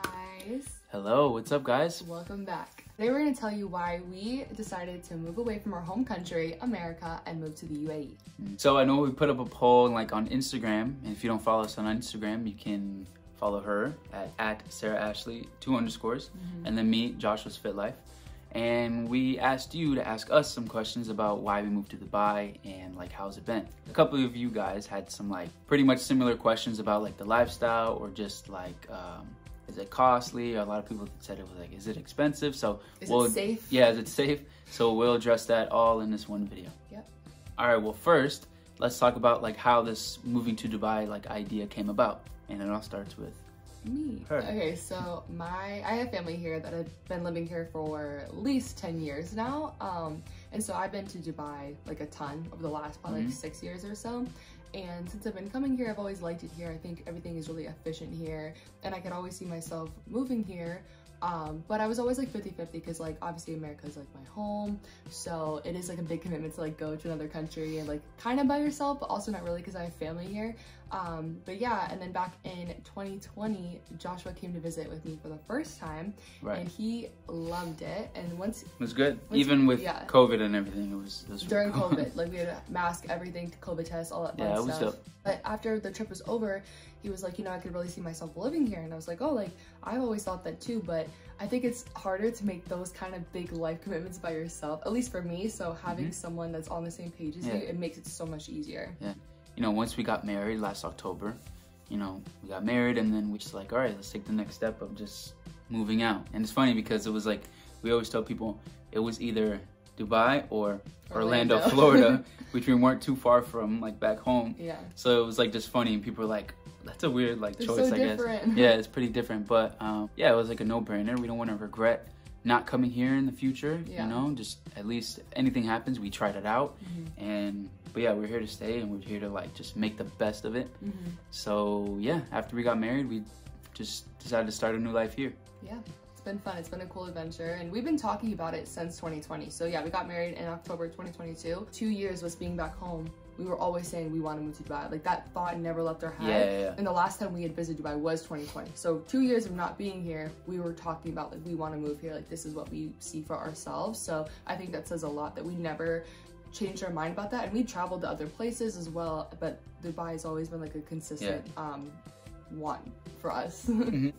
guys. Hello, what's up guys? Welcome back. Today we're going to tell you why we decided to move away from our home country, America, and move to the UAE. So I know we put up a poll like on Instagram, and if you don't follow us on Instagram, you can follow her at Sarah Ashley 2_, and then me, Joshua's Fit Life. And we asked you to ask us some questions about why we moved to Dubai and like how's it been. A couple of you guys had some like pretty much similar questions about like the lifestyle or just like is it costly? A lot of people said it was like, is it expensive? So is it safe? Yeah, is it safe? So we'll address that all in this one video. Yep. All right, well first, let's talk about like how this moving to Dubai like idea came about. And it all starts with me. Her. Okay, so I have family here that have been living here for at least 10 years now. And so I've been to Dubai like a ton over the last probably like 6 years or so. And since I've been coming here, I've always liked it here. I think everything is really efficient here, and I could always see myself moving here. But I was always like 50-50 because like obviously America is like my home, so it is like a big commitment to like go to another country and like kind of by yourself, but also not really because I have family here. But yeah, and then back in 2020, Joshua came to visit with me for the first time, and he loved it. And once it was good, even with COVID and everything, it was during really cool. COVID, like we had to mask everything, COVID tests, all that fun stuff. Was dope. But after the trip was over, he was like, you know, I could really see myself living here. And I was like, oh, like I've always thought that too, but I think it's harder to make those kind of big life commitments by yourself, at least for me. So having someone that's on the same page as you, it makes it so much easier. Yeah. You know, once we got married last October, you know, we got married and then we just like, all right, let's take the next step of just moving out. And it's funny because it was like, we always tell people it was either Dubai or Orlando, Florida, which we weren't too far from, like back home. Yeah. So it was like just funny, and people were like, "That's a weird like choice, so I different. guess." Yeah, it's pretty different, but yeah, it was like a no-brainer. We don't want to regret not coming here in the future. You know, just at least if anything happens, we tried it out, but yeah, we're here to stay, and we're here to like just make the best of it. So yeah, after we got married, we just decided to start a new life here. Yeah. It's been fun. It's been a cool adventure, and we've been talking about it since 2020. So yeah, we got married in October 2022. 2 years was being back home. We were always saying we want to move to Dubai. Like that thought never left our head. Yeah. And the last time we had visited Dubai was 2020. So 2 years of not being here, we were talking about like we want to move here. Like this is what we see for ourselves. So I think that says a lot that we never changed our mind about that. And we traveled to other places as well, but Dubai has always been like a consistent one for us.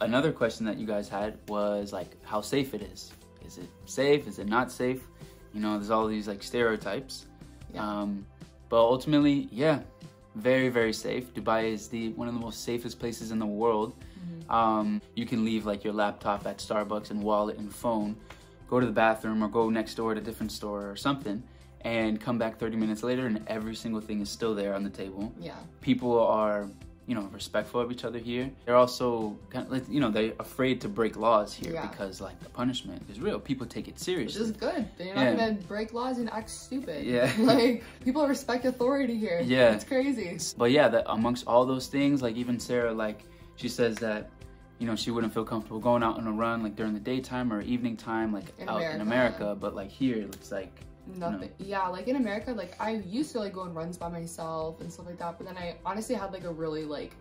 Another question that you guys had was like how safe it is. Is it safe? Is it not safe? You know, there's all these like stereotypes. But ultimately, yeah, very, very safe. Dubai is one of the most safest places in the world. You can leave like your laptop at Starbucks and wallet and phone, go to the bathroom or go next door to a different store or something, and come back 30 minutes later and every single thing is still there on the table. Yeah. People are, you know, respectful of each other here. They're also kind of like, you know, they're afraid to break laws here because like the punishment is real. People take it seriously. Which is good. They're not gonna break laws and act stupid. Yeah. Like people respect authority here. Yeah. It's crazy. But yeah, that amongst all those things, like even Sarah, like she says that, you know, she wouldn't feel comfortable going out on a run like during the daytime or evening time, like in America. But like here, it's like nothing. Yeah, like in America, like I used to like go on runs by myself and stuff like that, but then I honestly had like a really like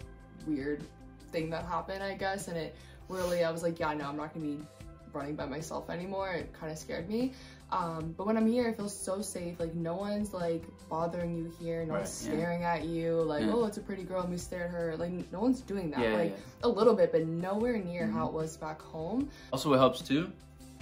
weird thing that happened, I guess, and it really, I was like, yeah, no, I'm not gonna be running by myself anymore. It kind of scared me. But when I'm here, I feel so safe. Like no one's like bothering you here. No one's staring at you. Like, oh, it's a pretty girl, let me stare at her. Like no one's doing that. A little bit, but nowhere near how it was back home. Also, what helps too,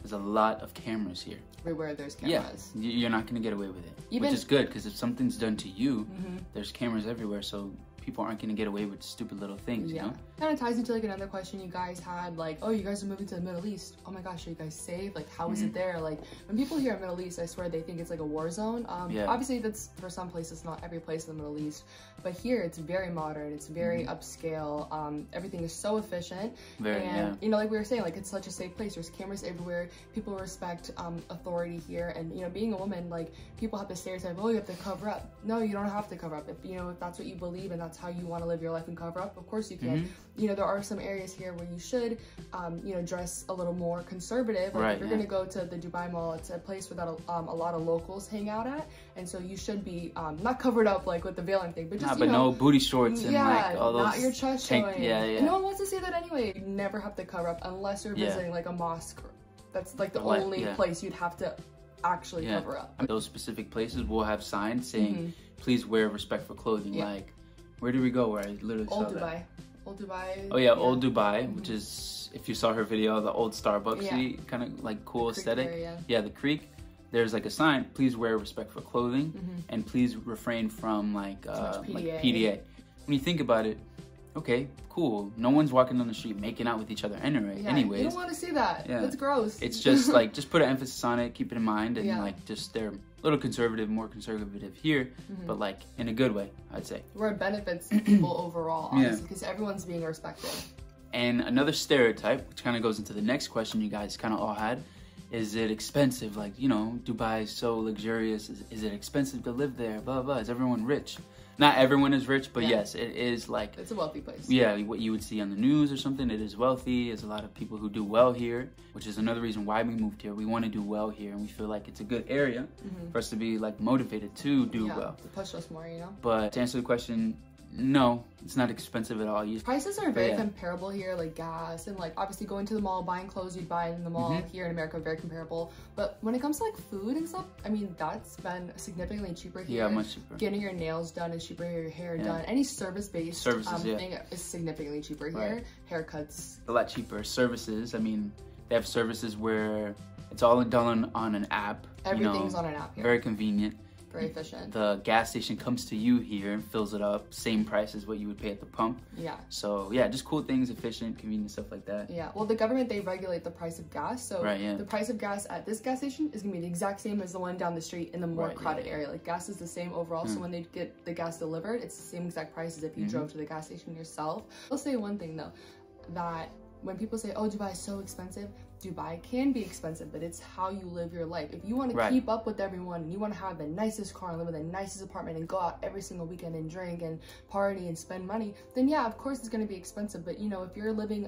there's a lot of cameras here. Everywhere there's cameras. Yeah, you're not gonna get away with it, which is good because if something's done to you, there's cameras everywhere, so people aren't gonna get away with stupid little things, you know? Kind of ties into like another question you guys had, like, oh, you guys are moving to the Middle East. Oh my gosh, are you guys safe? Like, how is it there? Like, when people hear Middle East, I swear they think it's like a war zone. Obviously that's for some places, not every place in the Middle East, but here it's very modern, it's very upscale. Everything is so efficient. You know, like we were saying, like it's such a safe place. There's cameras everywhere. People respect authority here, and you know, being a woman, like people have the stereotype, oh, you have to cover up. No, you don't have to cover up. If you know, if that's what you believe and that's that's how you want to live your life and cover up, of course you can. You know, there are some areas here where you should, you know, dress a little more conservative. Like if you're gonna go to the Dubai Mall, it's a place where that a lot of locals hang out at, and so you should be not covered up like with the veil and thing, but just no booty shorts and like all those not your chest showing. And no one wants to see that anyway. You never have to cover up unless you're visiting like a mosque. That's like the only place you'd have to actually cover up. Those specific places will have signs saying, please wear respectful clothing. Like, where did we go where I literally saw that? Old Dubai. Oh yeah, Old Dubai, which is, if you saw her video, the old Starbucks kind of like cool aesthetic. The creek. There's like a sign, please wear respectful clothing and please refrain from like PDA. When you think about it, okay, cool. No one's walking down the street making out with each other anyways. You don't want to see that. That's gross. It's just like, just put an emphasis on it, keep it in mind, and like just they're a little conservative, more conservative here, but like in a good way, I'd say. Where it benefits people overall, honestly, because everyone's being respected. And another stereotype, which kind of goes into the next question you guys kind of all had, is it expensive? Like, you know, Dubai is so luxurious. Is it expensive to live there? Blah, blah. Is everyone rich? Not everyone is rich, but yes, it is like... It's a wealthy place. Yeah, what you would see on the news or something. It is wealthy. There's a lot of people who do well here, which is another reason why we moved here. We want to do well here, and we feel like it's a good area for us to be like motivated to do well. To push us more, you know? But to answer the question, no, it's not expensive at all. Prices are very comparable here, like gas and like obviously going to the mall, buying clothes you'd buy in the mall here in America, very comparable. But when it comes to like food and stuff, I mean, that's been significantly cheaper here. Yeah, much cheaper. Getting your nails done is cheaper here, your hair done. Any service-based thing is significantly cheaper here. Haircuts. A lot cheaper. Services, I mean, they have services where it's all done on an app. Everything's on an app here. Very convenient. Very efficient. The gas station comes to you here and fills it up, same price as what you would pay at the pump. Yeah. So yeah, just cool things, efficient, convenient, stuff like that. Yeah. Well, the government, they regulate the price of gas. So the price of gas at this gas station is gonna be the exact same as the one down the street in the more crowded area. Like gas is the same overall. So when they get the gas delivered, it's the same exact price as if you drove to the gas station yourself. I'll say one thing though, that when people say, oh, Dubai is so expensive, Dubai can be expensive, but it's how you live your life. If you want to keep up with everyone and you want to have the nicest car and live in the nicest apartment and go out every single weekend and drink and party and spend money, then yeah, of course it's going to be expensive. But you know, if you're living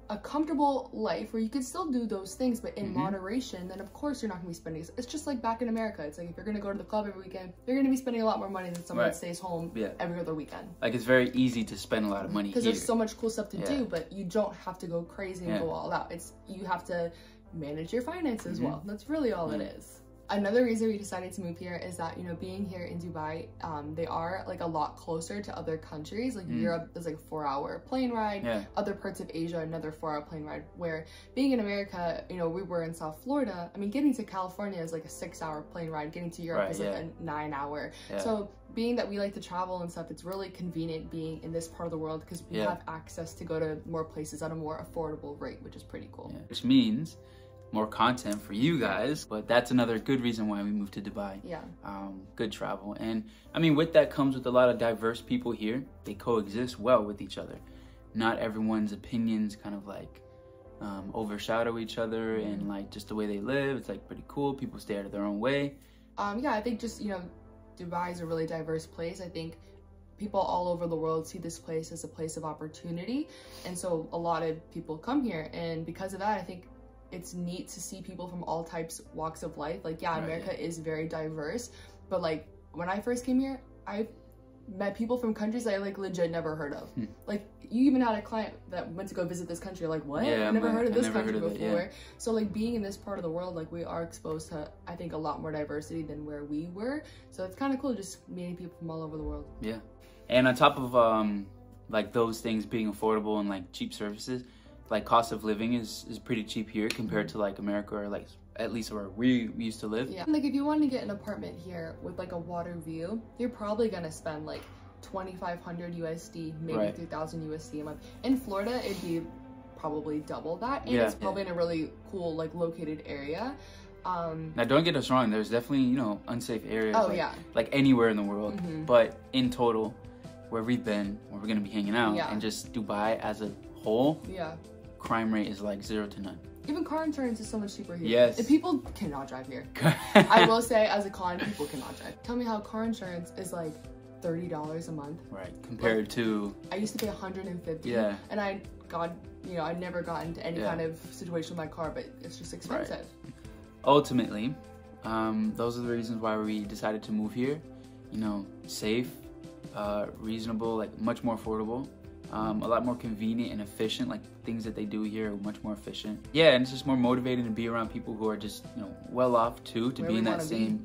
a comfortable life where you can still do those things but in moderation, then of course you're not going to be spending. It's just like back in America. It's like if you're going to go to the club every weekend, you're going to be spending a lot more money than someone that stays home every other weekend. Like it's very easy to spend a lot of money because there's so much cool stuff to do, but you don't have to go crazy and go all out. You have to manage your finances as well. That's really all it is. Another reason we decided to move here is that, you know, being here in Dubai, they are like a lot closer to other countries. Like Europe is like a 4-hour plane ride. Other parts of Asia, another 4-hour plane ride. Where being in America, you know, we were in South Florida. I mean, getting to California is like a 6-hour plane ride. Getting to Europe is like a 9-hour. So being that we like to travel and stuff, it's really convenient being in this part of the world because we have access to go to more places at a more affordable rate, which is pretty cool. Which means more content for you guys, but that's another good reason why we moved to Dubai. Good travel. And I mean, with that comes with a lot of diverse people here. They coexist well with each other. Not everyone's opinions kind of like overshadow each other and like just the way they live. It's like pretty cool. People stay out of their own way. Yeah, I think just, you know, Dubai is a really diverse place. I think people all over the world see this place as a place of opportunity, and so a lot of people come here, and because of that, I think it's neat to see people from all types, walks of life. Like, America is very diverse, but like when I first came here, I met people from countries I like legit never heard of. Like, you even had a client that went to go visit this country. Like, what? I never heard of this country before. So like being in this part of the world, like we are exposed to, I think, a lot more diversity than where we were. So it's kind of cool just meeting people from all over the world. Yeah. And on top of like those things being affordable and like cheap services, like cost of living is pretty cheap here compared to like America, or like at least where we used to live. Like if you want to get an apartment here with like a water view, you're probably gonna spend like 2,500 USD, maybe 3,000 USD a month. In Florida, it'd be probably double that, and it's probably in a really cool like located area. Now don't get us wrong, there's definitely, you know, unsafe areas like anywhere in the world, but in total, where we've been, where we're gonna be hanging out, and just Dubai as a whole, crime rate is like 0 to none. Even car insurance is so much cheaper here. Yes. And people cannot drive here. I will say, as a con, people cannot drive. Tell me how car insurance is like $30 a month. Right. Compared to, I used to pay $150. Yeah. And I never got into any kind of situation with my car, but it's just expensive. Right. Ultimately, those are the reasons why we decided to move here. You know, safe, reasonable, like much more affordable, a lot more convenient and efficient. Like things that they do here are much more efficient. Yeah, and it's just more motivating to be around people who are just, you know, well off too, to be in that same,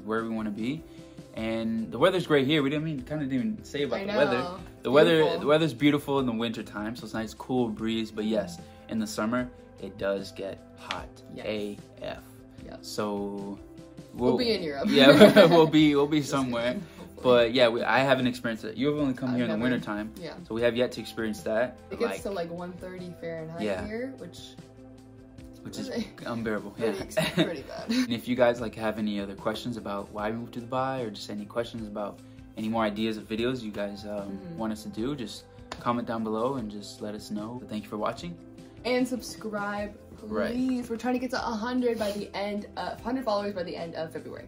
where we want to be. And the weather's great here. We didn't even say about the weather. The weather's beautiful in the winter time, so it's nice cool breeze. But yes, in the summer it does get hot AF. Yeah. So we'll be in Europe. Yeah, we'll be somewhere. But yeah, I haven't experienced it. You've only come here in the winter time. Yeah. So we have yet to experience that. It gets to like 130 Fahrenheit here, which is unbearable. Pretty bad. And if you guys like have any other questions about why we moved to Dubai, or just any questions about any more ideas of videos you guys want us to do, just comment down below and just let us know. But thank you for watching. And subscribe, please. We're trying to get to 100 by the end, 100 followers by the end of February.